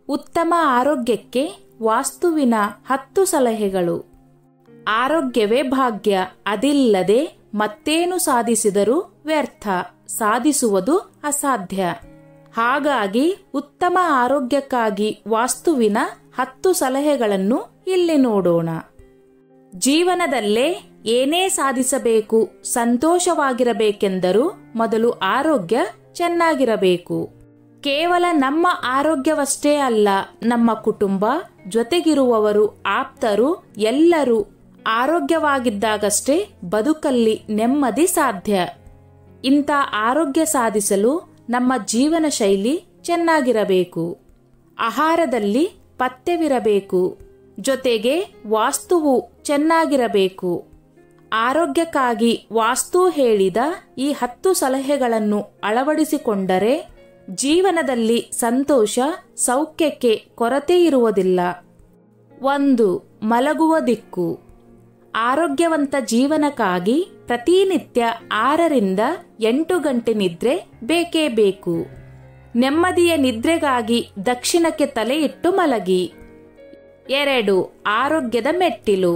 ಉತ್ತಮ ಆರೋಗ್ಯಕ್ಕೆ ವಾಸ್ತುವಿನ 10 ಸಲಹೆಗಳು. ಆರೋಗ್ಯವೇ ಭಾಗ್ಯ, ಅದಿಲ್ಲದೆ ಮತ್ತೇನು ಸಾಧಿಸಿದರೂ ವ್ಯರ್ಥ, ಸಾಧಿಸುವುದು ಅಸಾಧ್ಯ. ಹಾಗಾಗಿ ಉತ್ತಮ ಆರೋಗ್ಯಕ್ಕಾಗಿ ವಾಸ್ತುವಿನ 10 ಸಲಹೆಗಳನ್ನು ಇಲ್ಲಿ ನೋಡೋಣ. ಜೀವನದಲ್ಲೇ ಏನೇ ಸಾಧಿಸಬೇಕು, ಸಂತೋಷವಾಗಿರಬೇಕೆಂದರೂ ಮೊದಲು ಆರೋಗ್ಯ ಚೆನ್ನಾಗಿರಬೇಕು. ಕೇವಲ ನಮ್ಮ ಆರೋಗ್ಯವಷ್ಟೇ ಅಲ್ಲ, ನಮ್ಮ ಕುಟುಂಬ, ಜೊತೆಗಿರುವವರು, ಆಪ್ತರು ಎಲ್ಲರೂ ಆರೋಗ್ಯವಾಗಿದ್ದಾಗಷ್ಟೇ ಬದುಕಲ್ಲಿ ನೆಮ್ಮದಿ ಸಾಧ್ಯ. ಇಂಥ ಆರೋಗ್ಯ ಸಾಧಿಸಲು ನಮ್ಮ ಜೀವನ ಶೈಲಿ ಚೆನ್ನಾಗಿರಬೇಕು. ಆಹಾರದಲ್ಲಿ ಪಥ್ಯವಿರಬೇಕು. ಜೊತೆಗೆ ವಾಸ್ತುವು ಚೆನ್ನಾಗಿರಬೇಕು. ಆರೋಗ್ಯಕ್ಕಾಗಿ ವಾಸ್ತು ಹೇಳಿದ ಈ 10 ಸಲಹೆಗಳನ್ನು ಅಳವಡಿಸಿಕೊಂಡರೆ ಜೀವನದಲ್ಲಿ ಸಂತೋಷ, ಸೌಖ್ಯಕ್ಕೆ ಕೊರತೆ ಇರುವುದಿಲ್ಲ. 1. ಮಲಗುವ ದಿಕ್ಕು. ಆರೋಗ್ಯವಂತ ಜೀವನಕ್ಕಾಗಿ ಪ್ರತಿನಿತ್ಯ 6 ರಿಂದ 8 ಗಂಟೆ ನಿದ್ರೆ ಬೇಕೇ ಬೇಕು. ನೆಮ್ಮದಿಯ ನಿದ್ರೆಗಾಗಿ ದಕ್ಷಿಣಕ್ಕೆ ತಲೆ ಇಟ್ಟು ಮಲಗಿ. 2. ಆರೋಗ್ಯದ ಮೆಟ್ಟಿಲು.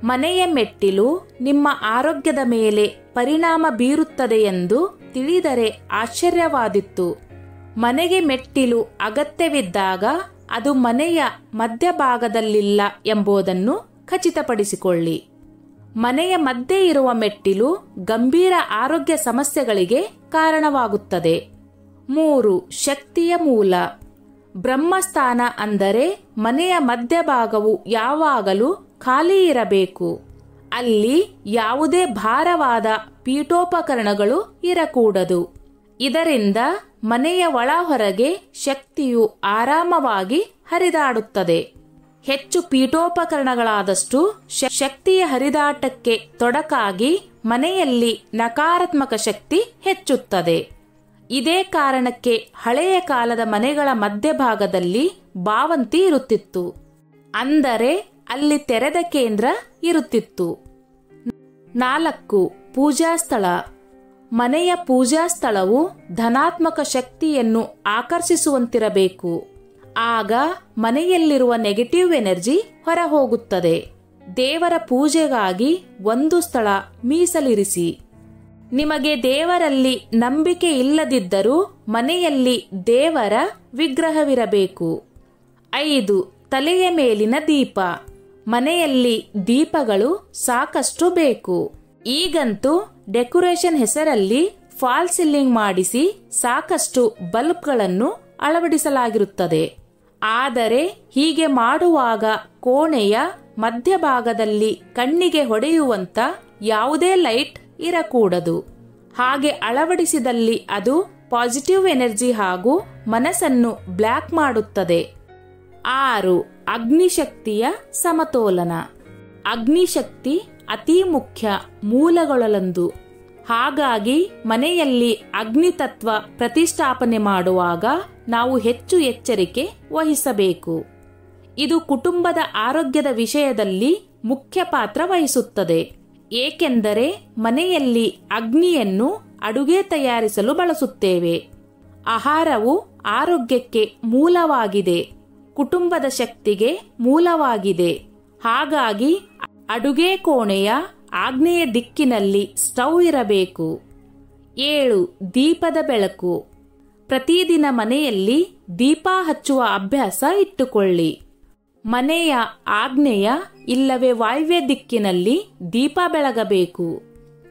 ಮನೆಯ ಮೆಟ್ಟಿಲು ನಿಮ್ಮ ಆರೋಗ್ಯದ ಮೇಲೆ ಪರಿಣಾಮ ಬೀರುತ್ತದೆ ಎಂದು ತಿಳಿದರೆ ಆಶ್ಚರ್ಯವಾದಿತ್ತು. ಮನೆಗೆ ಮೆಟ್ಟಿಲು ಅಗತ್ಯವಿದ್ದಾಗ ಅದು ಮನೆಯ ಮಧ್ಯಭಾಗದಲ್ಲಿಲ್ಲ ಎಂಬುದನ್ನು ಖಚಿತಪಡಿಸಿಕೊಳ್ಳಿ. ಮನೆಯ ಮಧ್ಯೆ ಇರುವ ಮೆಟ್ಟಿಲು ಗಂಭೀರ ಆರೋಗ್ಯ ಸಮಸ್ಯೆಗಳಿಗೆ ಕಾರಣವಾಗುತ್ತದೆ. 3. ಶಕ್ತಿಯ ಮೂಲ. ಬ್ರಹ್ಮಸ್ಥಾನ ಅಂದರೆ ಮನೆಯ ಮಧ್ಯಭಾಗವು ಯಾವಾಗಲೂ ಖಾಲಿ ಇರಬೇಕು. ಅಲ್ಲಿ ಯಾವುದೇ ಭಾರವಾದ ಪೀಠೋಪಕರಣಗಳು ಇರಕೂಡದು. ಇದರಿಂದ ಮನೆಯ ಒಳ ಹೊರಗೆ ಶಕ್ತಿಯು ಆರಾಮವಾಗಿ ಹರಿದಾಡುತ್ತದೆ. ಹೆಚ್ಚು ಪೀಠೋಪಕರಣಗಳಾದಷ್ಟು ಶಕ್ತಿಯ ಹರಿದಾಟಕ್ಕೆ ತೊಡಕಾಗಿ ಮನೆಯಲ್ಲಿ ನಕಾರಾತ್ಮಕ ಶಕ್ತಿ ಹೆಚ್ಚುತ್ತದೆ. ಇದೇ ಕಾರಣಕ್ಕೆ ಹಳೆಯ ಕಾಲದ ಮನೆಗಳ ಮಧ್ಯಭಾಗದಲ್ಲಿ ಬಾವಂತಿ ಇರುತ್ತಿತ್ತು, ಅಂದರೆ ಅಲ್ಲಿ ತೆರೆದ ಕೇಂದ್ರ ಇರುತ್ತಿತ್ತು. 4. ಪೂಜಾ ಸ್ಥಳ. ಮನೆಯ ಪೂಜಾ ಸ್ಥಳವು ಧನಾತ್ಮಕ ಶಕ್ತಿಯನ್ನು ಆಕರ್ಷಿಸುವಂತಿರಬೇಕು. ಆಗ ಮನೆಯಲ್ಲಿರುವ ನೆಗೆಟಿವ್ ಎನರ್ಜಿ ಹೊರಹೋಗುತ್ತದೆ. ದೇವರ ಪೂಜೆಗಾಗಿ ಒಂದು ಸ್ಥಳ ಮೀಸಲಿರಿಸಿ. ನಿಮಗೆ ದೇವರಲ್ಲಿ ನಂಬಿಕೆ ಇಲ್ಲದಿದ್ದರೂ ಮನೆಯಲ್ಲಿ ದೇವರ ವಿಗ್ರಹವಿರಬೇಕು. 5. ತಲೆಯ ಮೇಲಿನ ದೀಪ. ಮನೆಯಲ್ಲಿ ದೀಪಗಳು ಸಾಕಷ್ಟು ಬೇಕು. ಈಗಂತೂ ಡೆಕೋರೇಷನ್ ಹೆಸರಲ್ಲಿ ಫಾಲ್ ಸೀಲಿಂಗ್ ಮಾಡಿಸಿ ಸಾಕಷ್ಟು ಬಲ್ಬ್ಗಳನ್ನು ಅಳವಡಿಸಲಾಗಿರುತ್ತದೆ. ಆದರೆ ಹೀಗೆ ಮಾಡುವಾಗ ಕೋಣೆಯ ಮಧ್ಯಭಾಗದಲ್ಲಿ ಕಣ್ಣಿಗೆ ಹೊಡೆಯುವಂತ ಯಾವುದೇ ಲೈಟ್ ಇರಕೂಡದು. ಹಾಗೆ ಅಳವಡಿಸಿದಲ್ಲಿ ಅದು ಪಾಸಿಟಿವ್ ಎನರ್ಜಿ ಹಾಗೂ ಮನಸ್ಸನ್ನು ಬ್ಲಾಕ್ ಮಾಡುತ್ತದೆ. 6. ಅಗ್ನಿಶಕ್ತಿಯ ಸಮತೋಲನ. ಅಗ್ನಿಶಕ್ತಿ ಅತಿ ಮುಖ್ಯ ಮೂಲಗಳಲ್ಲೊಂದು. ಹಾಗಾಗಿ ಮನೆಯಲ್ಲಿ ಅಗ್ನಿತತ್ವ ಪ್ರತಿಷ್ಠಾಪನೆ ಮಾಡುವಾಗ ನಾವು ಹೆಚ್ಚು ಎಚ್ಚರಿಕೆ ವಹಿಸಬೇಕು. ಇದು ಕುಟುಂಬದ ಆರೋಗ್ಯದ ವಿಷಯದಲ್ಲಿ ಮುಖ್ಯ ಪಾತ್ರ ವಹಿಸುತ್ತದೆ. ಏಕೆಂದರೆ ಮನೆಯಲ್ಲಿ ಅಗ್ನಿಯನ್ನು ಅಡುಗೆ ತಯಾರಿಸಲು ಬಳಸುತ್ತೇವೆ. ಆಹಾರವು ಆರೋಗ್ಯಕ್ಕೆ ಮೂಲವಾಗಿದೆ, ಕುಟುಂಬದ ಶಕ್ತಿಗೆ ಮೂಲವಾಗಿದೆ. ಹಾಗಾಗಿ ಅಡುಗೆ ಕೋಣೆಯ ಆಗ್ನೇಯ ದಿಕ್ಕಿನಲ್ಲಿ ಸ್ಟವ್ ಇರಬೇಕು. 7. ದೀಪದ ಬೆಳಕು. ಪ್ರತಿದಿನ ಮನೆಯಲ್ಲಿ ದೀಪ ಹಚ್ಚುವ ಅಭ್ಯಾಸ ಇಟ್ಟುಕೊಳ್ಳಿ. ಮನೆಯ ಆಗ್ನೇಯ ಇಲ್ಲವೇ ವಾಯುವ್ಯ ದಿಕ್ಕಿನಲ್ಲಿ ದೀಪ ಬೆಳಗಬೇಕು.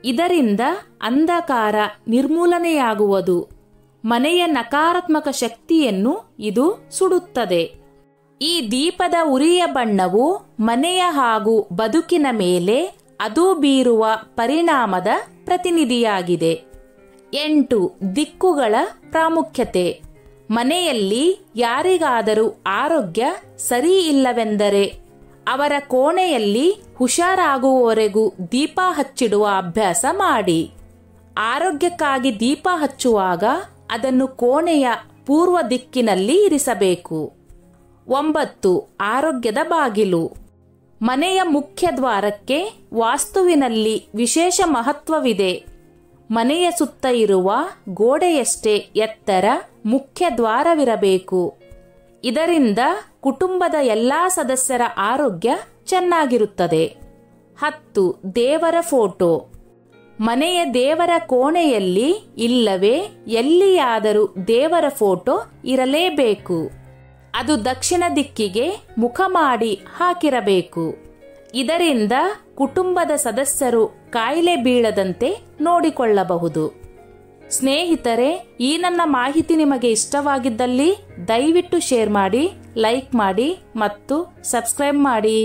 ಇದರಿಂದ ಅಂಧಕಾರ ನಿರ್ಮೂಲನೆಯಾಗುವುದು. ಮನೆಯ ನಕಾರಾತ್ಮಕ ಶಕ್ತಿಯನ್ನು ಇದು ಸುಡುತ್ತದೆ. ಈ ದೀಪದ ಉರಿಯ ಬಣ್ಣವು ಮನೆಯ ಹಾಗೂ ಬದುಕಿನ ಮೇಲೆ ಅದು ಬೀರುವ ಪರಿಣಾಮದ ಪ್ರತಿನಿಧಿಯಾಗಿದೆ. 8. ದಿಕ್ಕುಗಳ ಪ್ರಾಮುಖ್ಯತೆ. ಮನೆಯಲ್ಲಿ ಯಾರಿಗಾದರೂ ಆರೋಗ್ಯ ಸರಿ ಇಲ್ಲವೆಂದರೆ ಅವರ ಕೋಣೆಯಲ್ಲಿ ಹುಷಾರಾಗುವವರೆಗೂ ದೀಪ ಹಚ್ಚಿಡುವ ಅಭ್ಯಾಸ ಮಾಡಿ. ಆರೋಗ್ಯಕ್ಕಾಗಿ ದೀಪ ಹಚ್ಚುವಾಗ ಅದನ್ನು ಕೋಣೆಯ ಪೂರ್ವ ದಿಕ್ಕಿನಲ್ಲಿ ಇರಿಸಬೇಕು. 9. ಆರೋಗ್ಯದ ಬಾಗಿಲು. ಮನೆಯ ಮುಖ್ಯ ದ್ವಾರಕ್ಕೆ ವಾಸ್ತುವಿನಲ್ಲಿ ವಿಶೇಷ ಮಹತ್ವವಿದೆ. ಮನೆಯ ಸುತ್ತ ಇರುವ ಗೋಡೆಯಷ್ಟೇ ಎತ್ತರ ಮುಖ್ಯ ದ್ವಾರವಿರಬೇಕು. ಇದರಿಂದ ಕುಟುಂಬದ ಎಲ್ಲಾ ಸದಸ್ಯರ ಆರೋಗ್ಯ ಚೆನ್ನಾಗಿರುತ್ತದೆ. 10. ದೇವರ ಫೋಟೋ. ಮನೆಯ ದೇವರ ಕೋಣೆಯಲ್ಲಿ ಇಲ್ಲವೇ ಎಲ್ಲಿಯಾದರೂ ದೇವರ ಫೋಟೋ ಇರಲೇಬೇಕು. ಅದು ದಕ್ಷಿಣ ದಿಕ್ಕಿಗೆ ಮುಖ ಮಾಡಿ ಹಾಕಿರಬೇಕು. ಇದರಿಂದ ಕುಟುಂಬದ ಸದಸ್ಯರು ಕಾಯಿಲೆ ಬೀಳದಂತೆ ನೋಡಿಕೊಳ್ಳಬಹುದು. ಸ್ನೇಹಿತರೆ, ಈ ನನ್ನ ಮಾಹಿತಿ ನಿಮಗೆ ಇಷ್ಟವಾಗಿದ್ದಲ್ಲಿ ದಯವಿಟ್ಟು ಶೇರ್ ಮಾಡಿ, ಲೈಕ್ ಮಾಡಿ ಮತ್ತು ಸಬ್ಸ್ಕ್ರೈಬ್ ಮಾಡಿ.